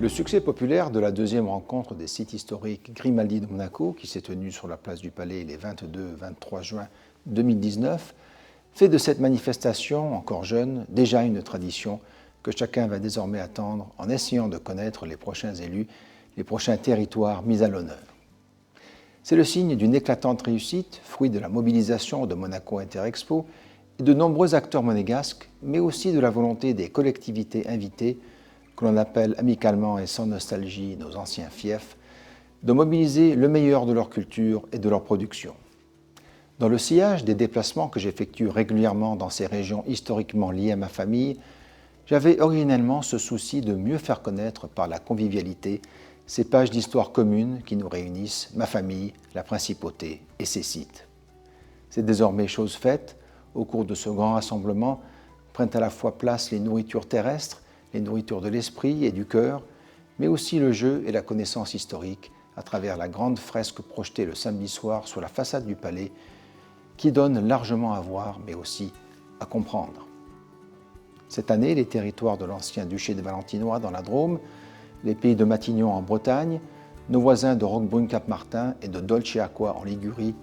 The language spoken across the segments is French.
Le succès populaire de la deuxième rencontre des sites historiques Grimaldi de Monaco, qui s'est tenue sur la place du Palais les 22 et 23 juin 2019, fait de cette manifestation, encore jeune, déjà une tradition que chacun va désormais attendre en essayant de connaître les prochains élus, les prochains territoires mis à l'honneur. C'est le signe d'une éclatante réussite, fruit de la mobilisation de Monaco Interexpo et de nombreux acteurs monégasques, mais aussi de la volonté des collectivités invitées, que l'on appelle amicalement et sans nostalgie nos anciens fiefs, de mobiliser le meilleur de leur culture et de leur production. Dans le sillage des déplacements que j'effectue régulièrement dans ces régions historiquement liées à ma famille, j'avais originellement ce souci de mieux faire connaître par la convivialité ces pages d'histoire commune qui nous réunissent, ma famille, la principauté et ses sites. C'est désormais chose faite. Au cours de ce grand rassemblement prennent à la fois place les nourritures terrestres, les nourritures de l'esprit et du cœur, mais aussi le jeu et la connaissance historique à travers la grande fresque projetée le samedi soir sur la façade du palais, qui donne largement à voir, mais aussi à comprendre. Cette année, les territoires de l'ancien duché de Valentinois dans la Drôme, les pays de Matignon en Bretagne, nos voisins de Roquebrune-Cap-Martin et de Dolce-Acqua en Ligurie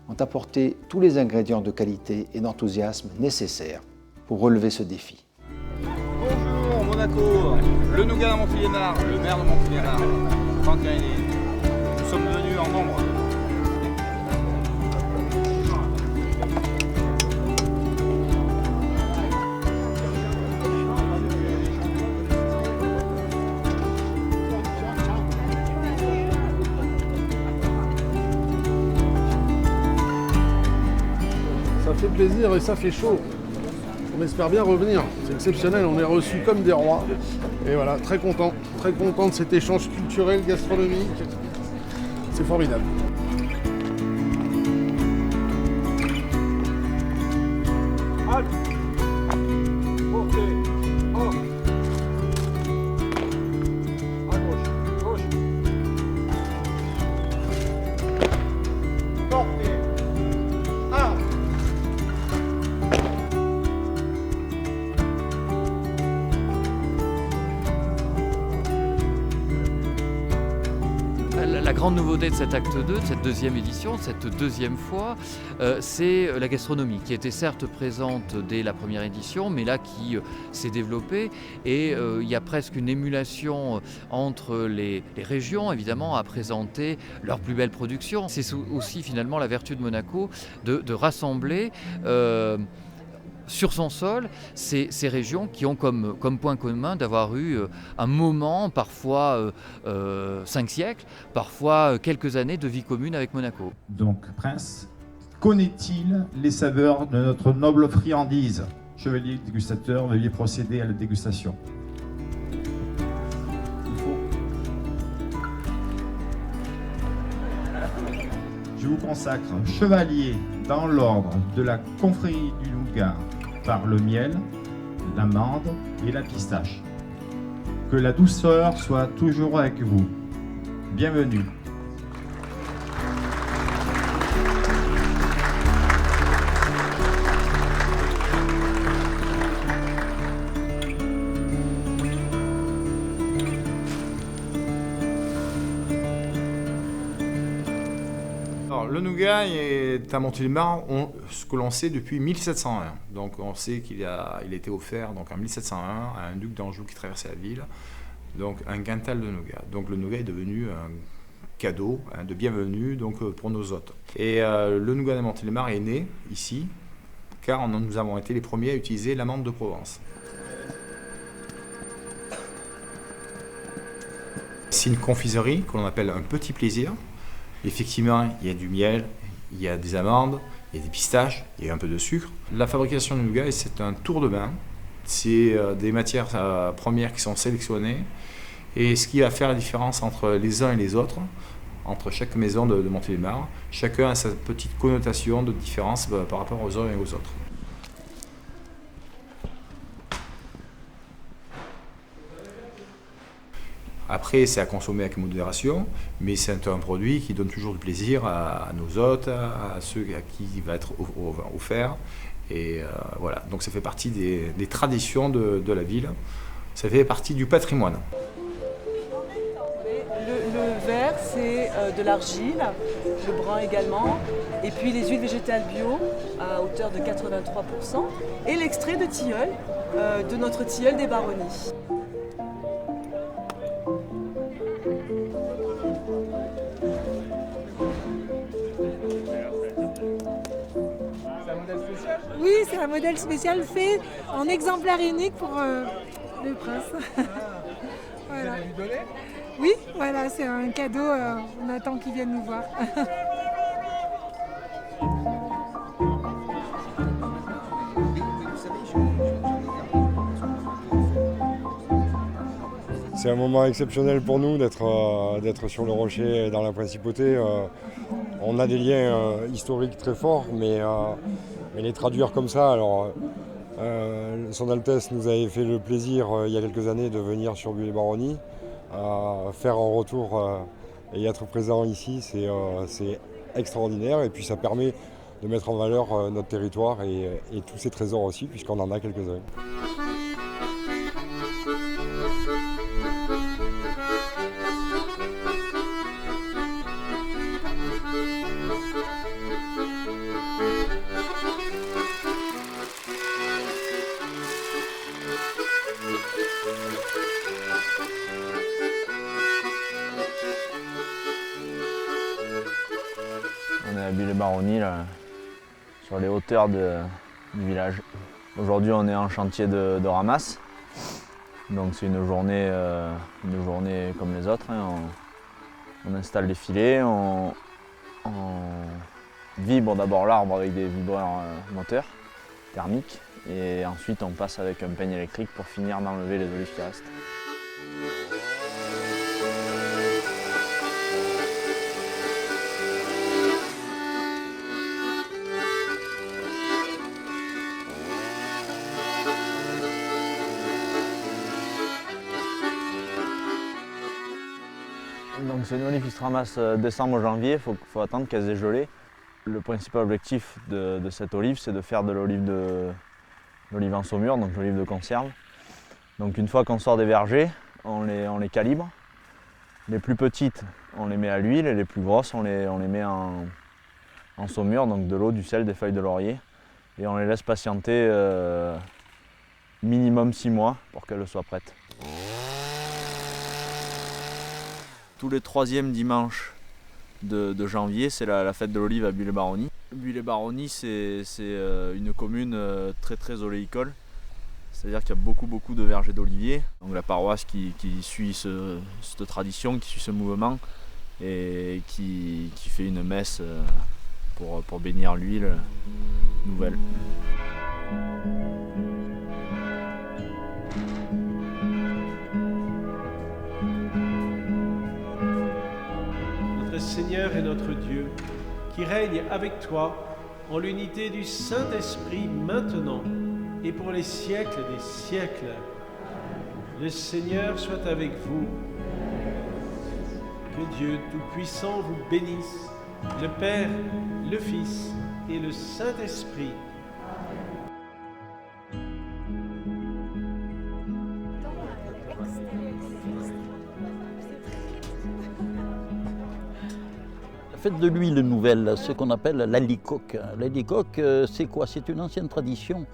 ont apporté tous les ingrédients de qualité et d'enthousiasme nécessaires pour relever ce défi. Bonjour Monaco, le nougat à Montélimar, le maire de Montélimar, Franck Gagné. Nous sommes venus en nombre. Ça fait plaisir et ça fait chaud. On espère bien revenir. C'est exceptionnel, on est reçus comme des rois. Et voilà, très content de cet échange culturel, gastronomique. C'est formidable. La grande nouveauté de cet acte 2, de cette deuxième édition, de cette deuxième fois, c'est la gastronomie qui était certes présente dès la première édition, mais là qui s'est développée et il y a presque une émulation entre les régions évidemment à présenter leurs plus belles productions. C'est aussi finalement la vertu de Monaco de rassembler sur son sol, ces régions qui ont comme point commun d'avoir eu un moment, parfois 5 siècles, parfois quelques années de vie commune avec Monaco. Donc, Prince, connaît-il les saveurs de notre noble friandise? Chevalier dégustateur, veuillez procéder à la dégustation. Je vous consacre chevalier dans l'ordre de la confrérie du Nougat par le miel, l'amande et la pistache. Que la douceur soit toujours avec vous. Bienvenue. Alors, le nougat est à Montélimar, ce que l'on sait depuis 1701. Donc on sait qu'il a été offert donc, en 1701 à un duc d'Anjou qui traversait la ville, donc un quintal de nougat. Donc le nougat est devenu un cadeau de bienvenue donc, pour nos hôtes. Et le nougat de Montélimar est né ici, car nous avons été les premiers à utiliser l'amande de Provence. C'est une confiserie que l'on appelle un petit plaisir. Effectivement, il y a du miel, il y a des amandes, il y a des pistaches, il y a un peu de sucre. La fabrication du nougat, c'est un tour de main. C'est des matières premières qui sont sélectionnées. Et ce qui va faire la différence entre les uns et les autres, entre chaque maison de Montélimar, chacun a sa petite connotation de différence par rapport aux uns et aux autres. Après, c'est à consommer avec modération, mais c'est un produit qui donne toujours du plaisir à nos hôtes, à ceux à qui il va être offert. Et voilà, donc ça fait partie des traditions de la ville, ça fait partie du patrimoine. de l'argile, le brun également, et puis les huiles végétales bio à hauteur de 83%, et l'extrait de tilleul, de notre tilleul des baronnies. Oui, c'est un modèle spécial fait en exemplaire unique pour le prince. Voilà. Vous allez lui donner ? Oui, voilà, c'est un cadeau. On attend qu'il vienne nous voir. C'est un moment exceptionnel pour nous d'être sur le rocher dans la principauté. On a des liens historiques très forts, mais les traduire comme ça, alors Son Altesse nous avait fait le plaisir il y a quelques années de venir sur Buis-les-Baronnies, faire un retour et être présent ici, c'est extraordinaire, et puis ça permet de mettre en valeur notre territoire et tous ses trésors aussi, puisqu'on en a quelques-uns. On est à Buis-les-Baronnies, là, sur les hauteurs du village. Aujourd'hui, on est en chantier de ramasse. Donc c'est une journée comme les autres, hein. On installe les filets, on vibre d'abord l'arbre avec des vibreurs moteurs thermiques, et ensuite on passe avec un peigne électrique pour finir d'enlever les olives qui restent. Donc c'est une olive qui se ramasse décembre-janvier, il faut attendre qu'elles aient gelé. Le principal objectif de cette olive, c'est de faire de l'olive en saumure, donc l'olive de conserve. Donc une fois qu'on sort des vergers, on les calibre. Les plus petites, on les met à l'huile, et les plus grosses, on les met en saumure, donc de l'eau, du sel, des feuilles de laurier. Et on les laisse patienter minimum 6 mois pour qu'elles soient prêtes. Tous les 3e dimanches de janvier, c'est la fête de l'olive à Buis-les-Baronnies. Buis-les-Baronnies, c'est une commune très oléicole, c'est-à-dire qu'il y a beaucoup de vergers d'oliviers. Donc la paroisse qui suit cette tradition, qui suit ce mouvement, et qui fait une messe pour bénir l'huile nouvelle. Seigneur et notre Dieu, qui règne avec toi en l'unité du Saint-Esprit maintenant et pour les siècles des siècles. Le Seigneur soit avec vous. Que Dieu Tout-Puissant vous bénisse, le Père, le Fils et le Saint-Esprit. La fête de l'huile nouvelle, ce qu'on appelle l'allicoque. L'allicoque, c'est quoi? C'est une ancienne tradition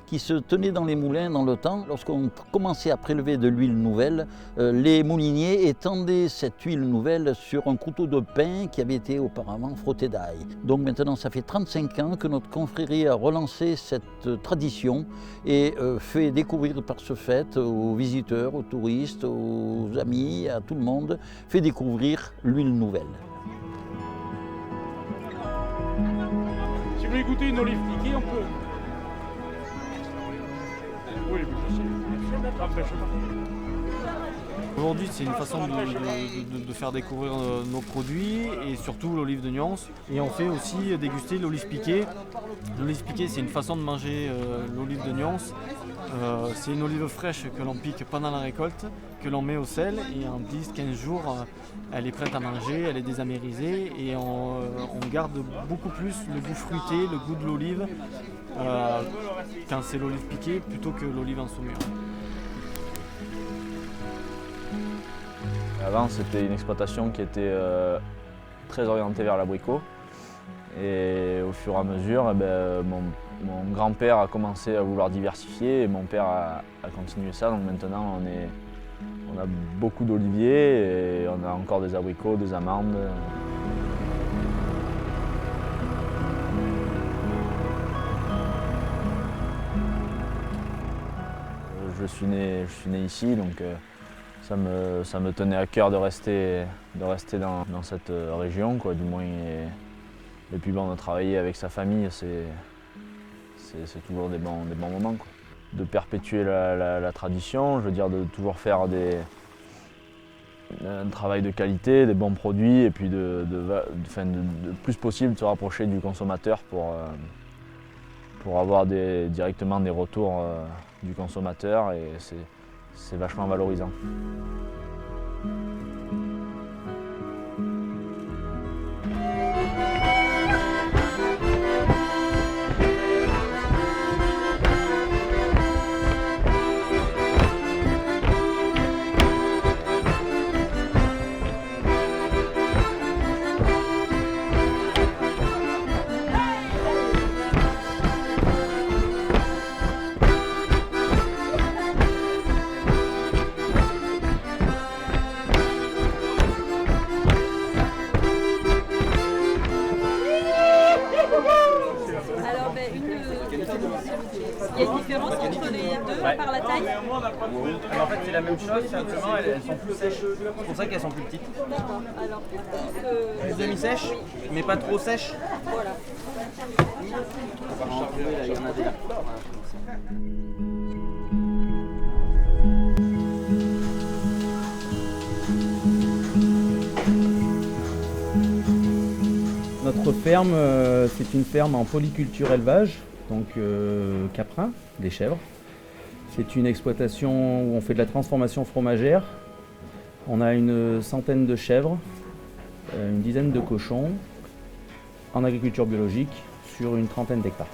qui se tenait dans les moulins dans le temps. Lorsqu'on commençait à prélever de l'huile nouvelle, les mouliniers étendaient cette huile nouvelle sur un couteau de pain qui avait été auparavant frotté d'ail. Donc maintenant, ça fait 35 ans que notre confrérie a relancé cette tradition et fait découvrir par ce fait aux visiteurs, aux touristes, aux amis, à tout le monde, fait découvrir l'huile nouvelle. Si vous voulez goûter une olive piquée, on peut. Oui, après, aujourd'hui, c'est une façon de faire découvrir nos produits et surtout l'olive de nuance. Et on fait aussi déguster l'olive piquée. L'olive piquée, c'est une façon de manger l'olive de nuance. C'est une olive fraîche que l'on pique pendant la récolte, que l'on met au sel et en 10-15 jours, elle est prête à manger, elle est désamérisée et on garde beaucoup plus le goût fruité, le goût de l'olive quand c'est l'olive piquée plutôt que l'olive en saumure. Avant, c'était une exploitation qui était très orienté vers l'abricot. Et au fur et à mesure, mon grand-père a commencé à vouloir diversifier et mon père a continué ça. Donc maintenant, on a beaucoup d'oliviers et on a encore des abricots, des amandes. Je suis né ici, donc ça me tenait à cœur de rester dans cette région, quoi, du moins. Et puis on a travaillé avec sa famille, c'est toujours des bons moments, quoi. De perpétuer la tradition, je veux dire de toujours faire un travail de qualité, des bons produits, et puis de plus possible se rapprocher du consommateur pour avoir directement des retours du consommateur, et c'est vachement valorisant. Il y a une différence entre les deux par la taille? En fait, c'est la même chose, simplement elles sont plus sèches. C'est pour ça qu'elles sont plus petites. D'accord. Alors, plus demi-sèches, mais pas trop sèches. Voilà. Il y en a des là. Notre ferme, c'est une ferme en polyculture élevage, donc caprin, des chèvres. C'est une exploitation où on fait de la transformation fromagère. On a une centaine de chèvres, une dizaine de cochons, en agriculture biologique, sur une trentaine d'hectares.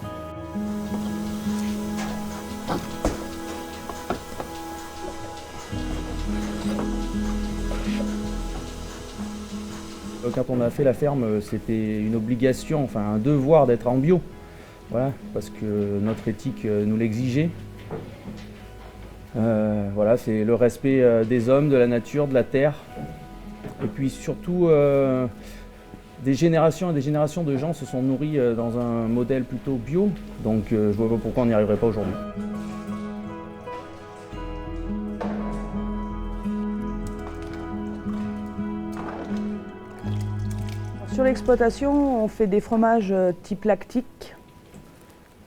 Quand on a fait la ferme, c'était une obligation, enfin un devoir d'être en bio. Voilà, parce que notre éthique nous l'exigeait. Voilà, c'est le respect des hommes, de la nature, de la terre. Et puis surtout, des générations et des générations de gens se sont nourris dans un modèle plutôt bio. Donc je ne vois pas pourquoi on n'y arriverait pas aujourd'hui. Sur l'exploitation, on fait des fromages type lactique,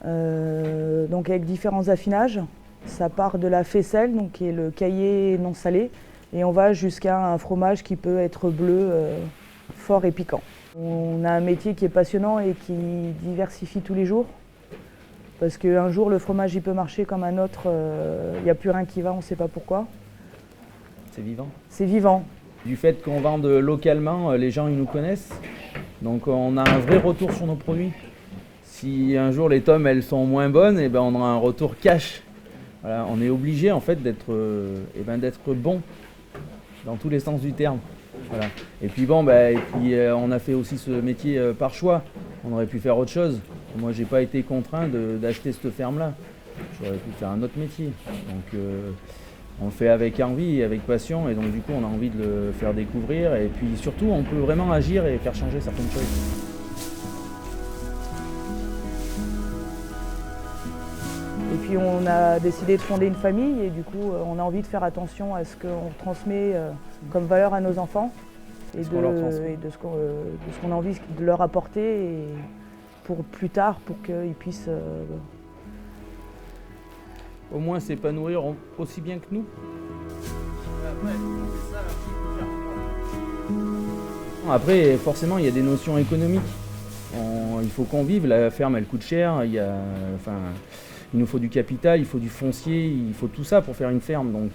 donc avec différents affinages. Ça part de la faisselle, donc qui est le caillé non salé, et on va jusqu'à un fromage qui peut être bleu, fort et piquant. On a un métier qui est passionnant et qui diversifie tous les jours, parce qu'un jour le fromage il peut marcher comme un autre, il n'y a plus rien qui va, on ne sait pas pourquoi. C'est vivant. C'est vivant. Du fait qu'on vende localement, les gens ils nous connaissent, donc on a un vrai retour sur nos produits. Si un jour les tomes elles sont moins bonnes, et ben on aura un retour cash. Voilà, on est obligé en fait d'être bon dans tous les sens du terme. Voilà. Et puis bon, on a fait aussi ce métier par choix. On aurait pu faire autre chose. Moi j'ai pas été contraint d'acheter cette ferme là. J'aurais pu faire un autre métier. Donc on le fait avec envie et avec passion, et donc du coup on a envie de le faire découvrir, et puis surtout on peut vraiment agir et faire changer certaines choses. Et puis on a décidé de fonder une famille, et du coup on a envie de faire attention à ce qu'on transmet comme valeur à nos enfants, et de ce qu'on a envie de leur apporter, et pour plus tard, pour qu'ils puissent au moins s'épanouir aussi bien que nous. Après, forcément, il y a des notions économiques. Il faut qu'on vive, la ferme elle coûte cher, il nous faut du capital, il faut du foncier, il faut tout ça pour faire une ferme. Donc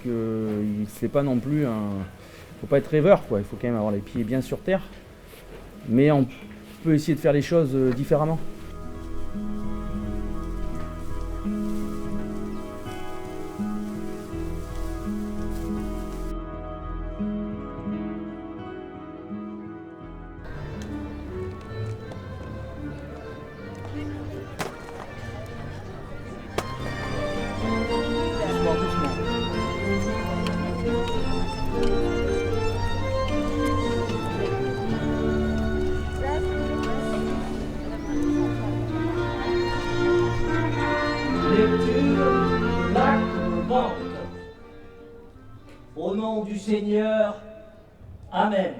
c'est pas non plus faut pas être rêveur, quoi. Il faut quand même avoir les pieds bien sur terre. Mais on peut essayer de faire les choses différemment. Seigneur. Amen.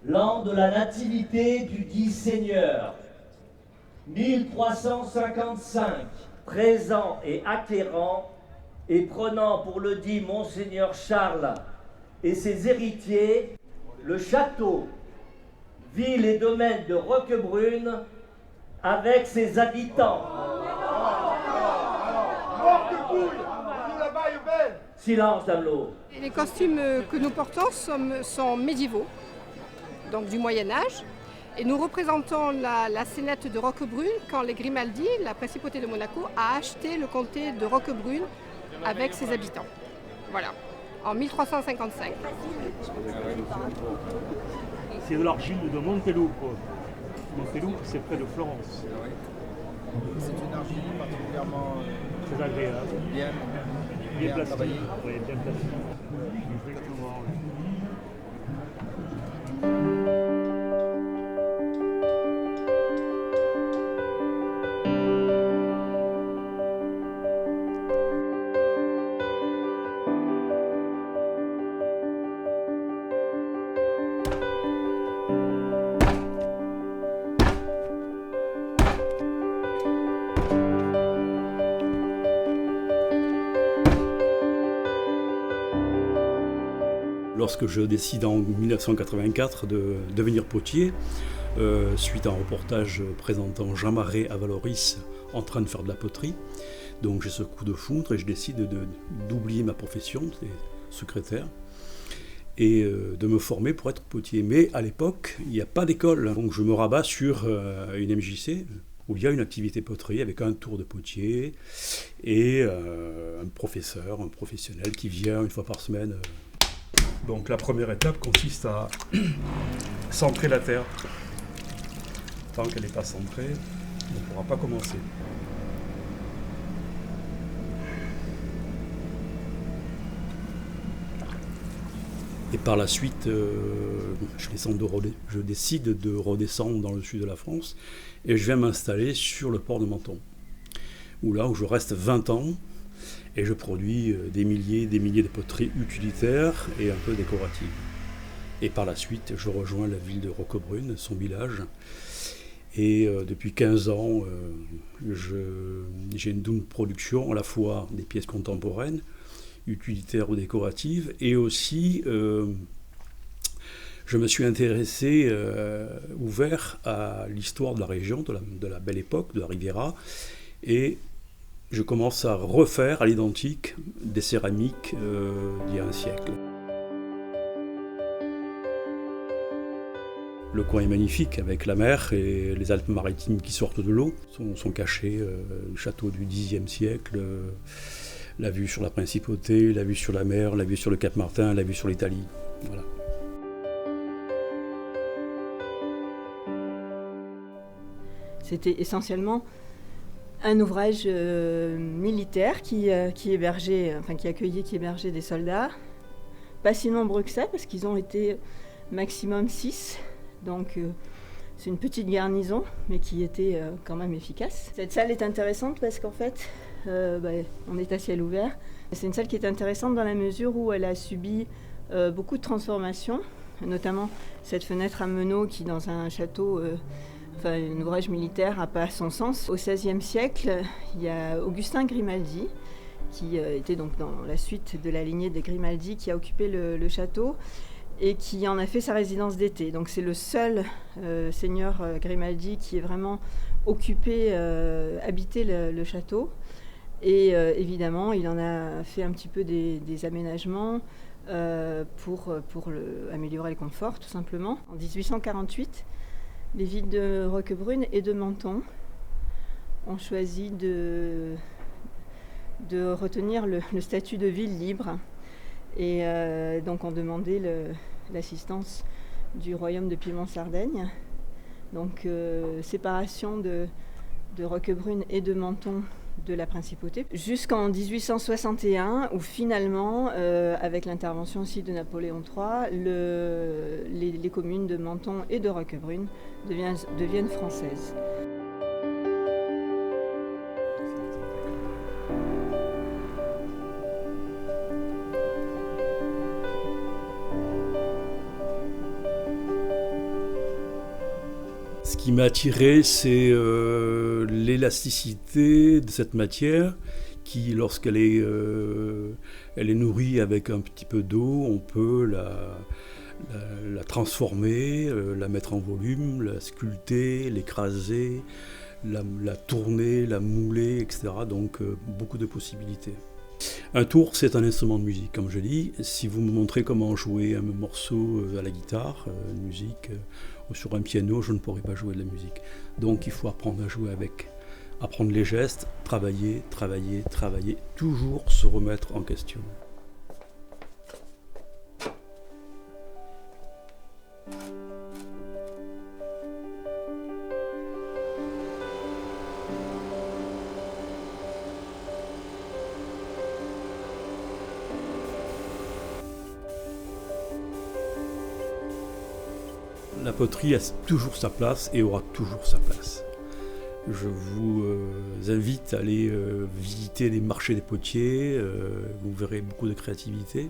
L'an de la nativité du dit Seigneur, 1355, présent et acquérant, et prenant pour le dit Monseigneur Charles et ses héritiers, le château, ville et domaine de Roquebrune, avec ses habitants. Silence, Damelot. Les costumes que nous portons sont médiévaux, donc du Moyen-Âge. Et nous représentons la scénette de Roquebrune quand les Grimaldi, la principauté de Monaco, a acheté le comté de Roquebrune avec ses habitants. Voilà, en 1355. C'est de l'argile de Montelupo. Montelupo, c'est près de Florence. C'est une argile particulièrement très agréable. Bien plastique. Oui, bien plastique. Exactement. Lorsque je décide en 1984 de devenir potier, suite à un reportage présentant Jean Marais à Valoris en train de faire de la poterie, donc j'ai ce coup de foudre et je décide d'oublier ma profession, c'est secrétaire, et de me former pour être potier. Mais à l'époque, il n'y a pas d'école, donc je me rabats sur une MJC, où il y a une activité poterie avec un tour de potier et un professeur, un professionnel qui vient une fois par semaine. Donc la première étape consiste à centrer la terre. Tant qu'elle n'est pas centrée, on ne pourra pas commencer. Et par la suite, je décide de redescendre dans le sud de la France et je viens m'installer sur le port de Menton, où je reste 20 ans. Et je produis des milliers de poteries utilitaires et un peu décoratives. Et par la suite, je rejoins la ville de Roquebrune, son village. Et depuis 15 ans, j'ai une double production, à la fois des pièces contemporaines, utilitaires ou décoratives, et aussi je me suis intéressé, ouvert à l'histoire de la région, de la belle époque, de la Riviera, et je commence à refaire à l'identique des céramiques d'il y a un siècle. Le coin est magnifique avec la mer et les Alpes-Maritimes qui sortent de l'eau. Sont cachés le château du Xe siècle, la vue sur la Principauté, la vue sur la mer, la vue sur le Cap Martin, la vue sur l'Italie. Voilà. C'était essentiellement un ouvrage militaire qui hébergeait des soldats, pas si nombreux que ça parce qu'ils ont été maximum 6, donc c'est une petite garnison mais qui était quand même efficace. Cette salle est intéressante parce qu'en fait on est à ciel ouvert. C'est une salle qui est intéressante dans la mesure où elle a subi beaucoup de transformations, notamment cette fenêtre à meneaux qui dans un château un ouvrage militaire n'a pas son sens. Au XVIe siècle, il y a Augustin Grimaldi, qui était donc dans la suite de la lignée des Grimaldi, qui a occupé le château et qui en a fait sa résidence d'été. Donc c'est le seul seigneur Grimaldi qui est vraiment occupé, habité le château. Et évidemment, il en a fait un petit peu des aménagements pour améliorer le confort, tout simplement. En 1848, les villes de Roquebrune et de Menton ont choisi de retenir le statut de ville libre et donc ont demandé l'assistance du royaume de Piémont-Sardaigne. Donc séparation de Roquebrune et de Menton de la principauté, jusqu'en 1861 où finalement, avec l'intervention aussi de Napoléon III, les communes de Menton et de Roquebrune deviennent françaises. Ce qui m'a attiré, c'est l'élasticité de cette matière qui, lorsqu'elle est, elle est nourrie avec un petit peu d'eau, on peut la transformer, la mettre en volume, la sculpter, l'écraser, la tourner, la mouler, etc. Donc beaucoup de possibilités. Un tour, c'est un instrument de musique, comme je dis. Si vous me montrez comment jouer un morceau à la guitare, une musique, ou sur un piano, je ne pourrai pas jouer de la musique. Donc il faut apprendre à jouer avec. Apprendre les gestes, travailler, travailler, travailler, toujours se remettre en question. La poterie a toujours sa place et aura toujours sa place. Je vous invite à aller visiter les marchés des potiers, vous verrez beaucoup de créativité.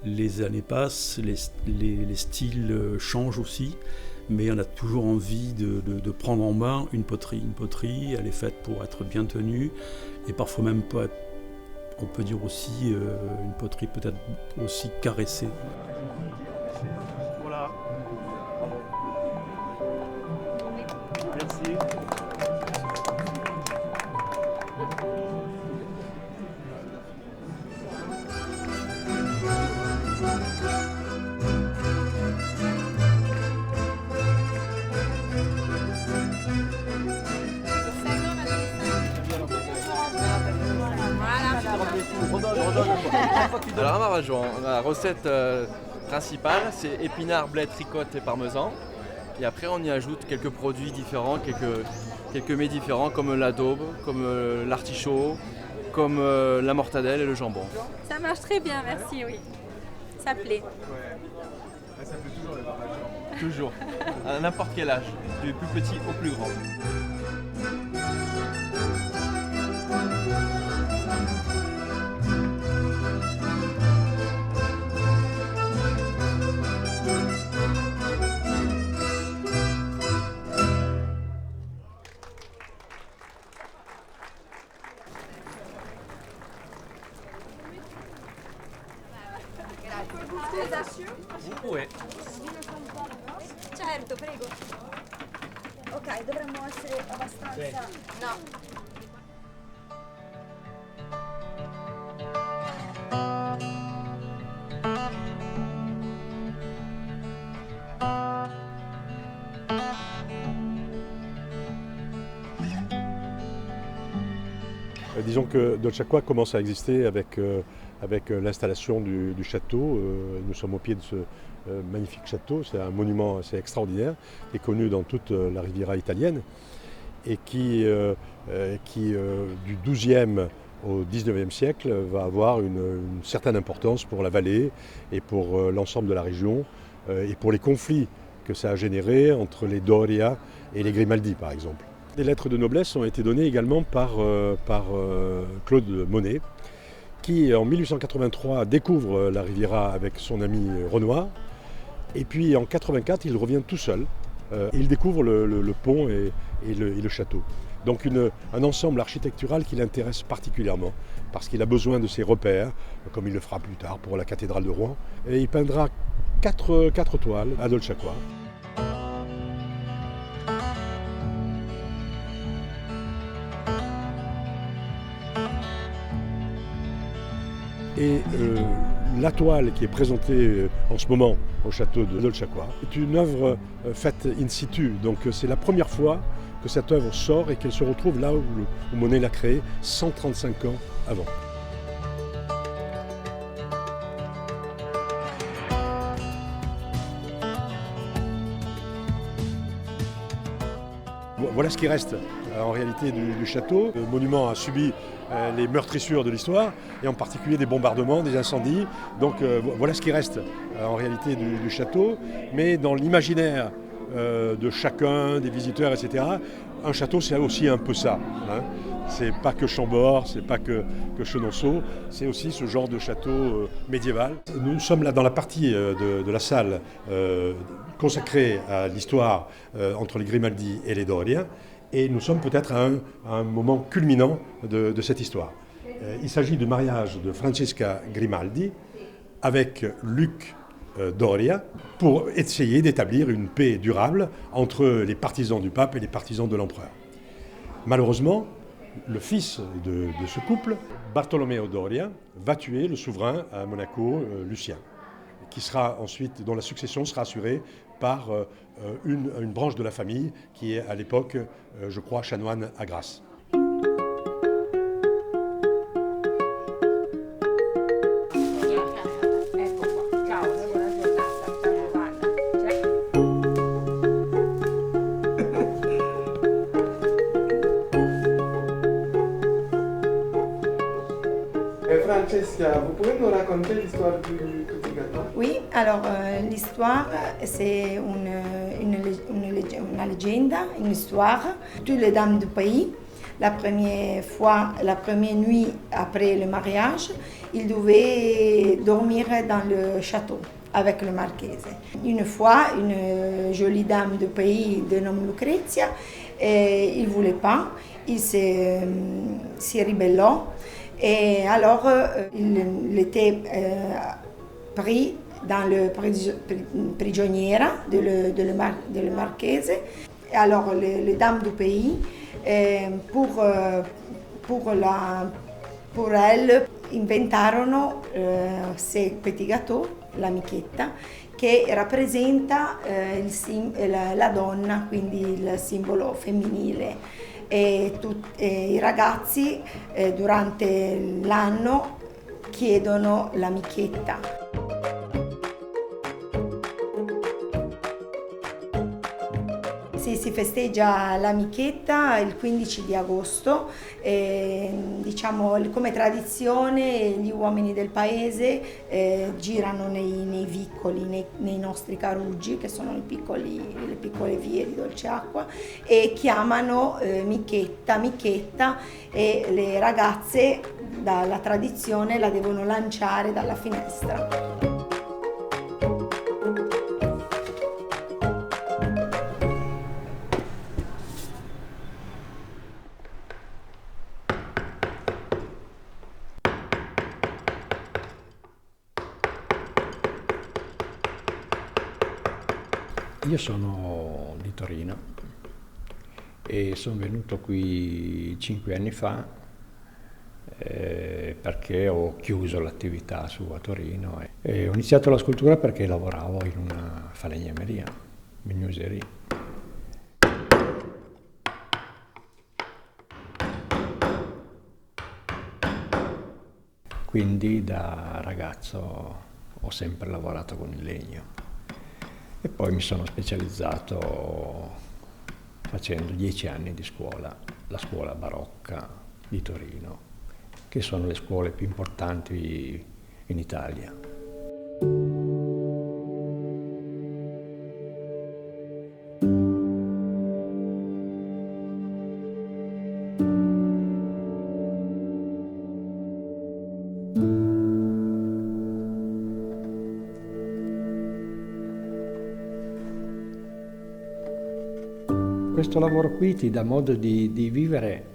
Les années passent, les styles changent aussi, mais on a toujours envie de prendre en main une poterie. Une poterie, elle est faite pour être bien tenue, et parfois même pas, on peut dire aussi une poterie peut-être aussi caressée. Voilà. Merci. Alors à Marajon, la recette principale, c'est épinards, bled, ricotte et parmesan. Et après on y ajoute quelques produits différents, quelques mets différents comme la daube, comme l'artichaut, comme la mortadelle et le jambon. Ça marche très bien, merci, oui. Ça plaît. Ça plaît toujours les barbajans. Toujours, à n'importe quel âge, du plus petit au plus grand. Vous Certo, prego. Ok, dovremmo essere abbastanza... No. Disons que Dolce Acqua commence à exister avec l'installation du château. Nous sommes au pied de ce magnifique château. C'est un monument assez extraordinaire qui est connu dans toute la Riviera italienne et qui du XIIe au XIXe siècle va avoir une certaine importance pour la vallée et pour l'ensemble de la région et pour les conflits que ça a générés entre les Doria et les Grimaldi par exemple. Des lettres de noblesse ont été données également par Claude Monet, qui en 1883 découvre la Riviera avec son ami Renoir, et puis en 84 il revient tout seul, il découvre le pont et le château. Donc un ensemble architectural qui l'intéresse particulièrement, parce qu'il a besoin de ses repères, comme il le fera plus tard pour la cathédrale de Rouen, et il peindra quatre toiles à Dolce Acqua. Et la toile qui est présentée en ce moment au château de Dolce Acqua est une œuvre faite in situ. Donc c'est la première fois que cette œuvre sort et qu'elle se retrouve là où Monet l'a créée 135 ans avant. Voilà ce qui reste en réalité du château. Le monument a subi les meurtrissures de l'histoire, et en particulier des bombardements, des incendies. Donc voilà ce qui reste en réalité du château. Mais dans l'imaginaire de chacun, des visiteurs, etc., un château c'est aussi un peu ça. Hein. c'est pas que Chambord, c'est pas que Chenonceau, c'est aussi ce genre de château médiéval. Nous sommes là dans la partie de la salle consacrée à l'histoire entre les Grimaldi et les Doria, et nous sommes peut-être à un moment culminant de cette histoire. Il s'agit du mariage de Francesca Grimaldi avec Luc Doria pour essayer d'établir une paix durable entre les partisans du pape et les partisans de l'empereur. Malheureusement, le fils de ce couple, Bartolomeo Doria, va tuer le souverain à Monaco, Lucien, dont la succession sera assurée par une branche de la famille qui est à l'époque, je crois, chanoine à Grasse. Francesca, vous pouvez nous raconter l'histoire du petit gâteau? Oui, alors l'histoire, c'est une légende, une histoire. Toutes les dames du pays, la première nuit après le mariage, ils devaient dormir dans le château avec le marchese. Une fois, une jolie dame du pays de nom Lucrezia, il ne voulait pas, il s'y ribellò. Et alors, il était pris dans le prigioniera de le marchese. Et alors, les dames du pays, pour elle, inventarono ce petit gâteau, la michetta, che rappresenta la donna, quindi il simbolo femminile. E i ragazzi durante l'anno chiedono la michetta. Si festeggia la michetta il 15 di agosto, diciamo come tradizione gli uomini del paese girano nei vicoli, nei nostri caruggi, che sono le piccole vie di dolce acqua, e chiamano michetta, e le ragazze dalla tradizione la devono lanciare dalla finestra. Io sono di Torino e sono venuto qui 5 anni fa perché ho chiuso l'attività a Torino e ho iniziato la scultura perché lavoravo in una falegnameria, menuiserie. Quindi da ragazzo ho sempre lavorato con il legno. E poi mi sono specializzato facendo 10 anni di scuola, la scuola barocca di Torino, che sono le scuole più importanti in Italia. Questo lavoro qui ti dà modo di vivere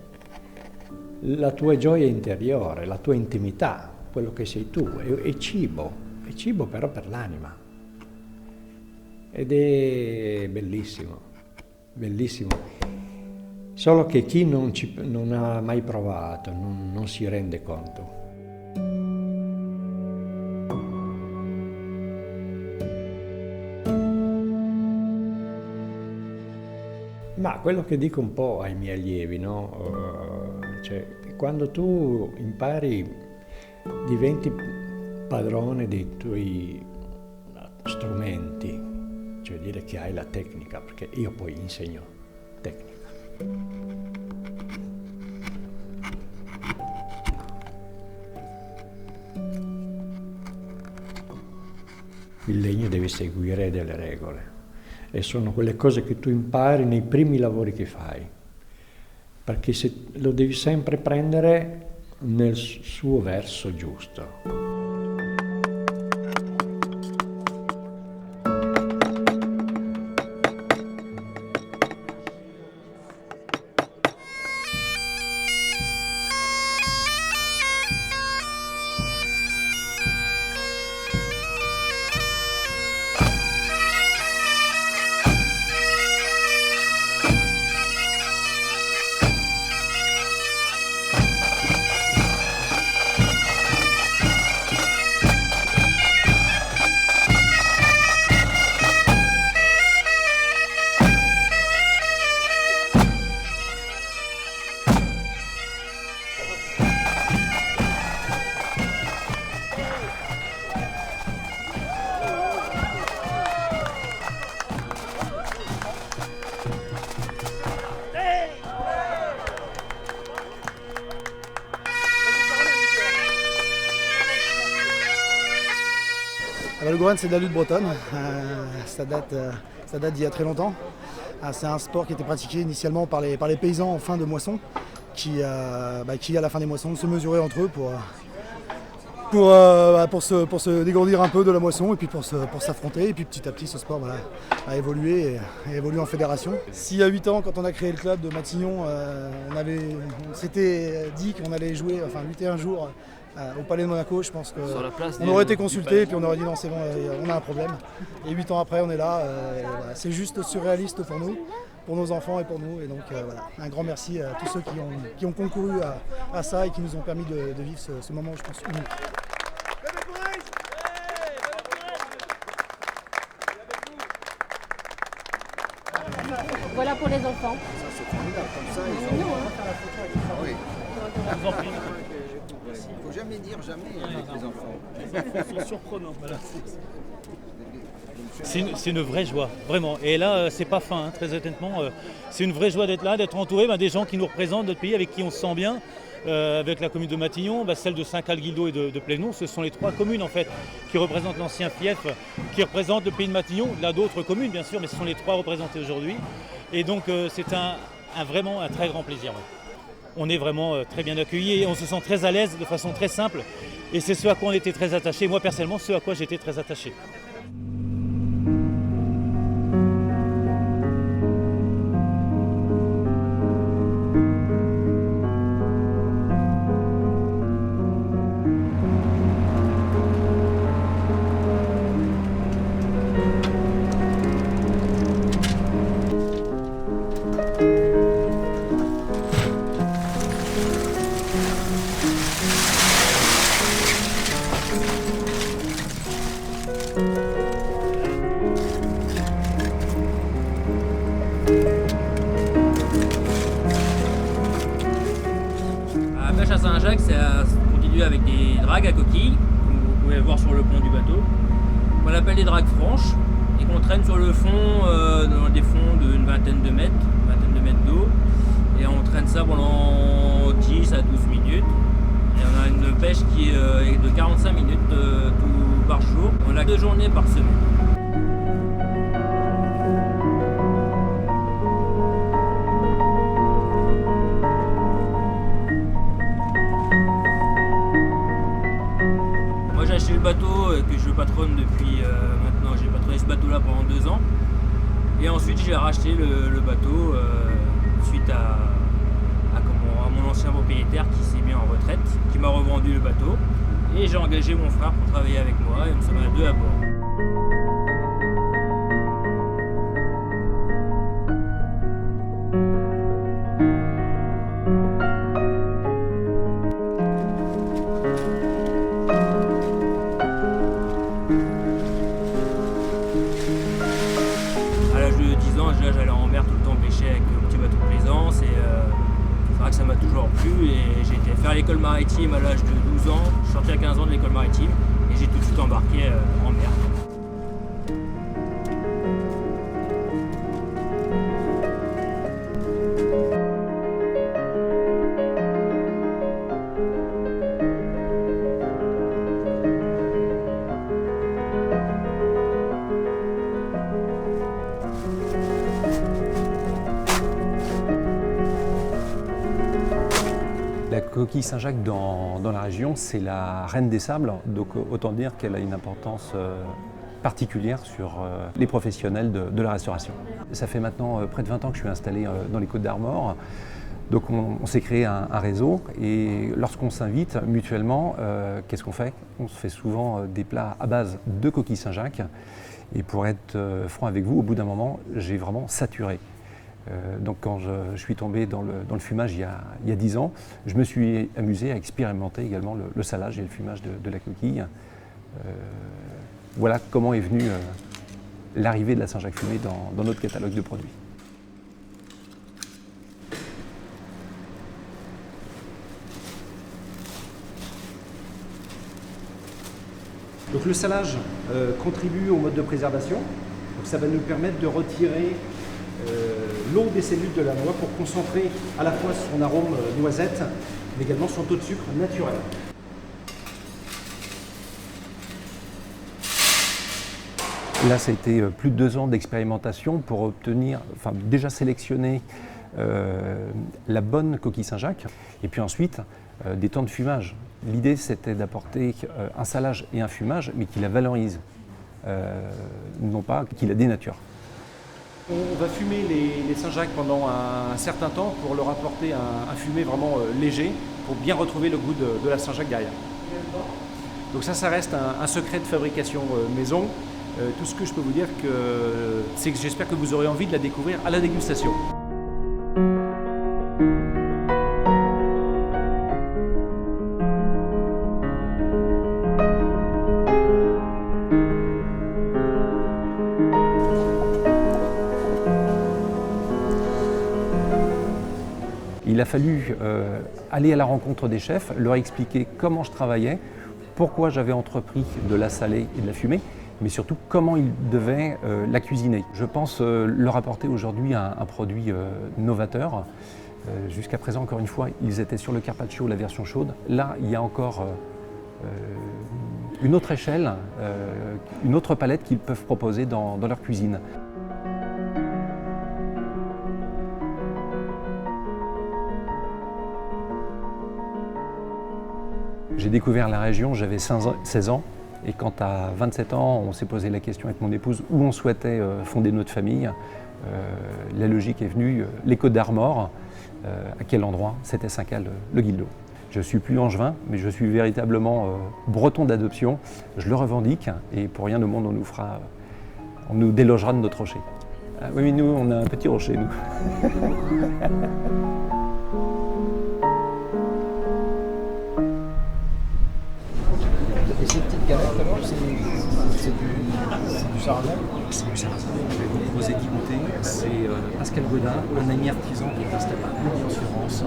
la tua gioia interiore, la tua intimità, quello che sei tu, è cibo però per l'anima. Ed è bellissimo, bellissimo. Solo che chi non ha mai provato non si rende conto. Ma quello che dico un po' ai miei allievi, no? Cioè, quando tu impari, diventi padrone dei tuoi strumenti, cioè dire che hai la tecnica, perché io poi insegno tecnica. Il legno deve seguire delle regole. E sono quelle cose che tu impari nei primi lavori che fai. perché lo devi sempre prendere nel suo verso giusto. Le Goren, c'est de la lutte bretonne, ça date d'il y a très longtemps. C'est un sport qui était pratiqué initialement par les paysans en fin de moisson qui à la fin des moissons se mesuraient entre eux pour se dégourdir un peu de la moisson et puis pour s'affronter. Et puis petit à petit ce sport a évolué en fédération. Si il y a 8 ans, quand on a créé le club de Matignon, on s'était dit qu'on allait lutter un jour au Palais de Monaco, je pense qu'on aurait été consulté et puis on aurait dit non c'est bon, on a un problème. Et 8 ans après on est là, c'est juste surréaliste pour nous, pour nos enfants et pour nous. Et donc un grand merci à tous ceux qui ont concouru à ça et qui nous ont permis de vivre ce moment, je pense, unique. Voilà pour les enfants. Ça c'est formidable, comme ça ils ont faire la photo avec les enfants. Il ne faut jamais dire jamais avec les enfants. Les enfants sont surprenants. Voilà. C'est une vraie joie, vraiment. Et là, c'est pas fin, hein, très honnêtement. C'est une vraie joie d'être là, d'être entouré des gens qui nous représentent, notre pays, avec qui on se sent bien. Avec la commune de Matignon, celle de Saint-Calguildo et de Plénon, ce sont les 3 communes en fait qui représentent l'ancien fief, qui représentent le pays de Matignon. Il y a d'autres communes bien sûr, mais ce sont les 3 représentées aujourd'hui. Et donc c'est vraiment un très grand plaisir. Ouais. On est vraiment très bien accueillis et on se sent très à l'aise de façon très simple. Et c'est ce à quoi on était très attachés. Moi personnellement, ce à quoi j'étais très attaché. La pêche à Saint-Jacques, ça continue avec des dragues à coquilles, comme vous pouvez voir sur le pont du bateau. On appelle des dragues franches et qu'on traîne sur le fond, dans des fonds d'une vingtaine de mètres d'eau. Et on traîne ça pendant 10 à 12 minutes. Et on a une pêche qui est de 45 minutes tout par jour. On a 2 journées par semaine. J'ai acheté le bateau que je patronne depuis maintenant, j'ai patronné ce bateau là pendant 2 ans et ensuite j'ai racheté le bateau suite à mon ancien propriétaire qui s'est mis en retraite, qui m'a revendu le bateau et j'ai engagé mon frère pour travailler avec moi et nous sommes à 2 à bord. J'allais en mer tout le temps pêcher avec le petit bateau de plaisance et c'est vrai que ça m'a toujours plu et j'ai été faire l'école maritime à l'âge de 12 ans, je suis sorti à 15 ans de l'école maritime et j'ai tout de suite embarqué en mer. coquille Saint-Jacques dans la région, c'est la reine des sables, donc autant dire qu'elle a une importance particulière sur les professionnels de la restauration. Ça fait maintenant près de 20 ans que je suis installé dans les Côtes d'Armor, donc on s'est créé un réseau et lorsqu'on s'invite mutuellement, qu'est-ce qu'on fait? On se fait souvent des plats à base de coquille Saint-Jacques et pour être franc avec vous, au bout d'un moment, j'ai vraiment saturé. Donc quand je suis tombé dans le fumage il y a 10 ans, je me suis amusé à expérimenter également le salage et le fumage de la coquille. Voilà comment est venue l'arrivée de la Saint-Jacques fumée dans notre catalogue de produits. Donc le salage contribue au mode de préservation. Donc ça va nous permettre de retirer l'eau des cellules de la noix pour concentrer à la fois son arôme noisette, mais également son taux de sucre naturel. Là, ça a été plus de 2 ans d'expérimentation pour obtenir, enfin déjà sélectionner la bonne coquille Saint-Jacques et puis ensuite des temps de fumage. L'idée, c'était d'apporter un salage et un fumage, mais qui la valorise, non pas qui la dénature. On va fumer les Saint-Jacques pendant un certain temps pour leur apporter un fumé vraiment léger pour bien retrouver le goût de la Saint-Jacques derrière. Donc ça reste un secret de fabrication maison. Tout ce que je peux vous dire, c'est que j'espère que vous aurez envie de la découvrir à la dégustation. Il a fallu aller à la rencontre des chefs, leur expliquer comment je travaillais, pourquoi j'avais entrepris de la saler et de la fumer, mais surtout comment ils devaient la cuisiner. Je pense leur apporter aujourd'hui un produit novateur. Jusqu'à présent, encore une fois, ils étaient sur le carpaccio, la version chaude. Là, il y a encore une autre échelle, une autre palette qu'ils peuvent proposer dans leur cuisine. J'ai découvert la région, j'avais 16 ans. Et quand à 27 ans, on s'est posé la question avec mon épouse où on souhaitait fonder notre famille, la logique est venue, les Côtes d'Armor. À quel endroit? C'était Saint-Cal, le Guildo. Je ne suis plus angevin, mais je suis véritablement breton d'adoption. Je le revendique et pour rien au monde, on nous délogera de notre rocher. Ah, oui, mais nous, on a un petit rocher, nous. Et ces petites galettes, alors, c'est du sarrasin? C'est du sarrasin. Je vais vous proposer d'y goûter. C'est Pascal Godin, un ami artisan qui est installé à Lyon-sur-Rance.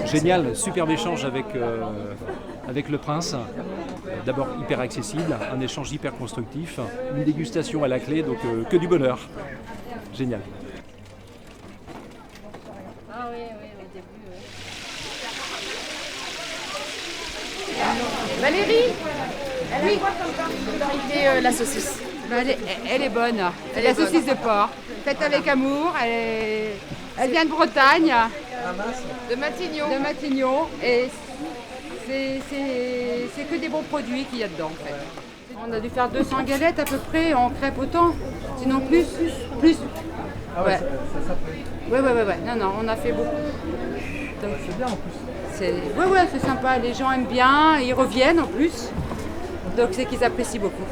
Génial, superbe échange avec le prince. D'abord hyper accessible, un échange hyper constructif, une dégustation à la clé, donc que du bonheur. Génial. Ah oui, au début. Valérie, oui, et la saucisse. Elle est bonne. C'est la saucisse de porc, faite avec amour. Elle vient de Bretagne, de Matignon. De Matignon, et c'est que des bons produits qu'il y a dedans. En fait. On a dû faire 200 galettes à peu près en crêpe autant, sinon plus. Ah ouais, ouais. ça Ouais. Non, on a fait beaucoup. C'est bien en plus. Ouais, c'est sympa. Les gens aiment bien, ils reviennent en plus. Donc c'est qu'ils apprécient beaucoup.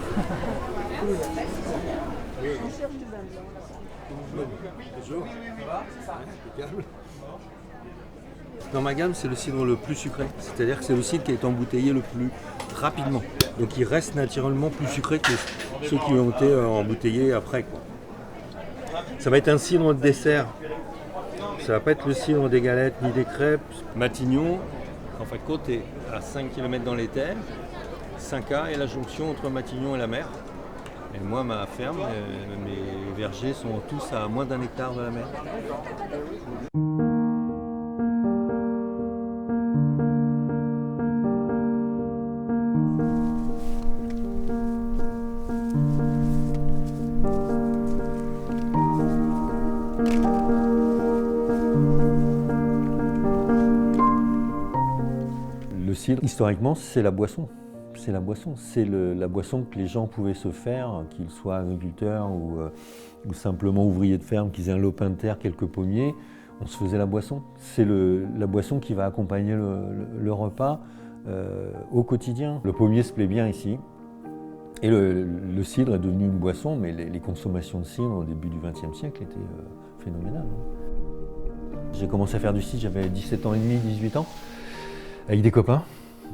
Dans ma gamme, c'est le cidre le plus sucré. C'est-à-dire que c'est le cidre qui est embouteillé le plus rapidement. Donc il reste naturellement plus sucré que ceux qui ont été embouteillés après, quoi. Ça va être un cidre de dessert. Ça va pas être le cidre des galettes ni des crêpes. Matignon, en fin de compte, est à 5 km dans les terres. 5A est la jonction entre Matignon et la mer. Et moi, ma ferme, mes vergers sont tous à moins d'1 hectare de la mer. cidre, historiquement, c'est la boisson. C'est la boisson. C'est la boisson que les gens pouvaient se faire, qu'ils soient agriculteurs ou simplement ouvriers de ferme, qu'ils aient un lopin de terre, quelques pommiers. On se faisait la boisson. C'est la boisson qui va accompagner le repas au quotidien. Le pommier se plaît bien ici. Et le cidre est devenu une boisson, mais les consommations de cidre au début du XXe siècle étaient phénoménales. J'ai commencé à faire du cidre, j'avais 17 ans et demi, 18 ans, avec des copains,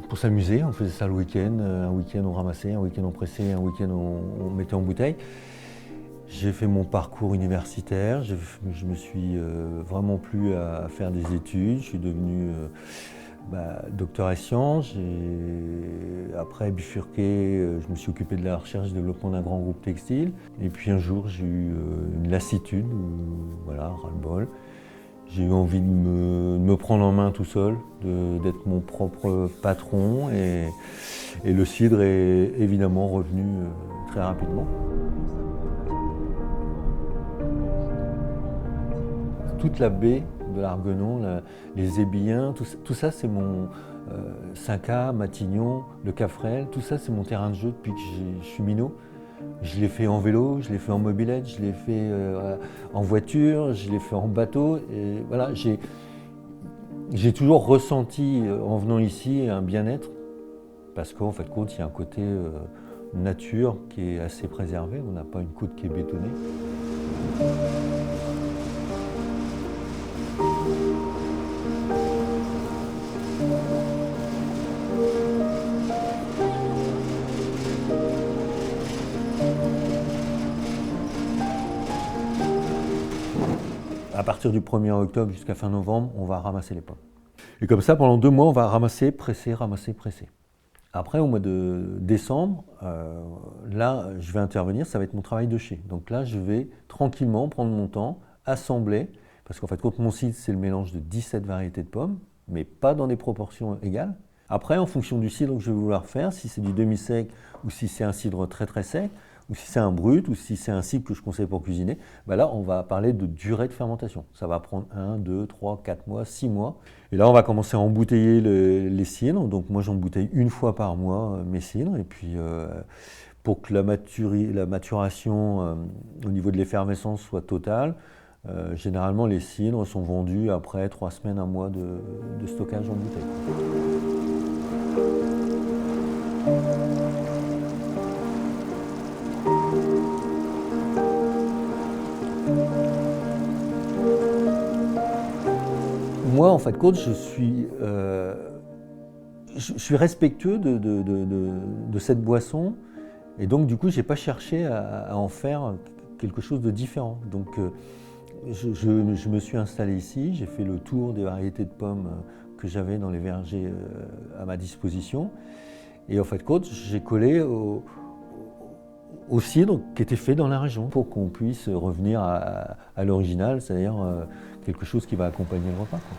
pour s'amuser. On faisait ça le week-end. Un week-end on ramassait, un week-end on pressait, un week-end on mettait en bouteille. J'ai fait mon parcours universitaire, je me suis vraiment plu à faire des études. Je suis devenu docteur en sciences. J'ai après bifurqué, je me suis occupé de la recherche et développement d'un grand groupe textile. Et puis un jour, j'ai eu une lassitude, voilà, ras-le-bol. J'ai eu envie de me prendre en main tout seul, d'être mon propre patron. Et le cidre est évidemment revenu très rapidement. Toute la baie de l'Arguenon, les Ébillins, tout ça c'est mon Cinca, Matignon, le Cafrel, tout ça c'est mon terrain de jeu depuis que je suis minot. Je l'ai fait en vélo, je l'ai fait en mobilette, je l'ai fait en voiture, je l'ai fait en bateau. Et voilà, j'ai toujours ressenti en venant ici un bien-être parce qu'en fait, il y a un côté nature qui est assez préservé. On n'a pas une côte qui est bétonnée. À partir du 1er octobre jusqu'à fin novembre, on va ramasser les pommes. Et comme ça, pendant 2 mois, on va ramasser, presser, ramasser, presser. Après, au mois de décembre, là, je vais intervenir, ça va être mon travail de chai. Donc là, je vais tranquillement prendre mon temps, assembler, parce qu'en fait, mon cidre, c'est le mélange de 17 variétés de pommes, mais pas dans des proportions égales. Après, en fonction du cidre que je vais vouloir faire, si c'est du demi-sec ou si c'est un cidre très très sec, ou si c'est un brut, ou si c'est un cidre que je conseille pour cuisiner, là, on va parler de durée de fermentation. Ça va prendre 1, 2, 3, 4 mois, 6 mois. Et là, on va commencer à embouteiller les cidres. Donc moi, j'embouteille 1 fois par mois mes cidres. Et puis, pour que la maturation au niveau de l'effervescence soit totale, généralement, les cidres sont vendus après 3 semaines, 1 mois de stockage en bouteille. Moi, en fait, je suis respectueux de cette boisson et donc du coup, je n'ai pas cherché à en faire quelque chose de différent. Donc, je me suis installé ici, j'ai fait le tour des variétés de pommes que j'avais dans les vergers à ma disposition et en fait, j'ai collé au cidre qui était fait dans la région pour qu'on puisse revenir à l'original, c'est-à-dire quelque chose qui va accompagner le repas, quoi.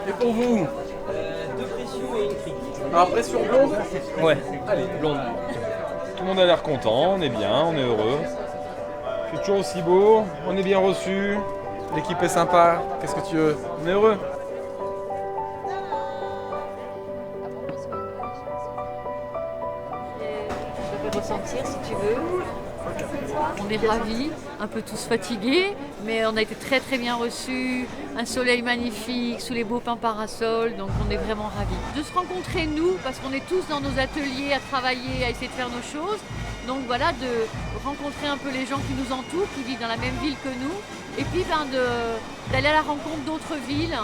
Et pour vous 2 pressions et une crique. Alors, pression blonde? Ouais, allez, blonde. Tout le monde a l'air content, on est bien, on est heureux. C'est toujours aussi beau, on est bien reçu, l'équipe est sympa, qu'est-ce que tu veux? On est heureux. Je vais ressentir si tu veux. On est ravis, un peu tous fatigués, mais on a été très très bien reçus. Un soleil magnifique, sous les beaux pins parasols, donc on est vraiment ravis. De se rencontrer nous, parce qu'on est tous dans nos ateliers à travailler, à essayer de faire nos choses. Donc voilà, de rencontrer un peu les gens qui nous entourent, qui vivent dans la même ville que nous. Et puis d'aller à la rencontre d'autres villes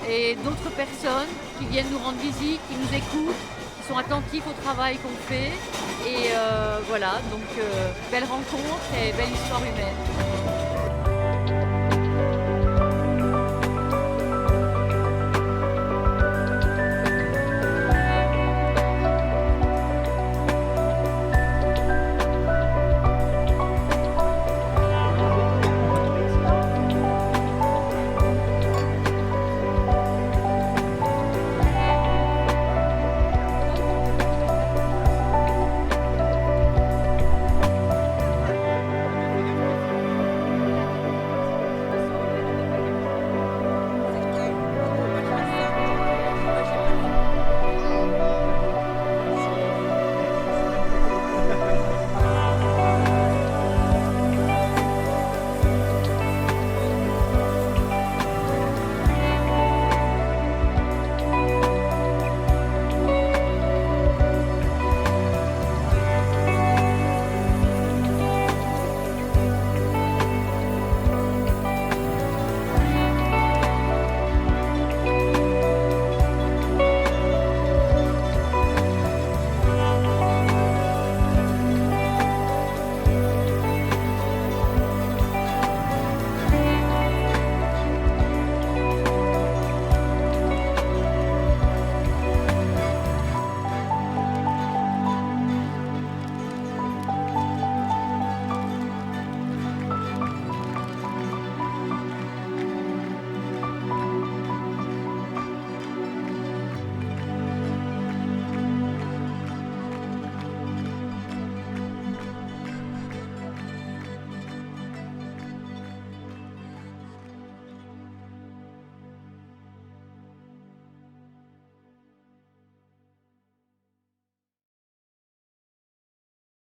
et d'autres personnes qui viennent nous rendre visite, qui nous écoutent, qui sont attentifs au travail qu'on fait. Et voilà, donc belle rencontre et belle histoire humaine.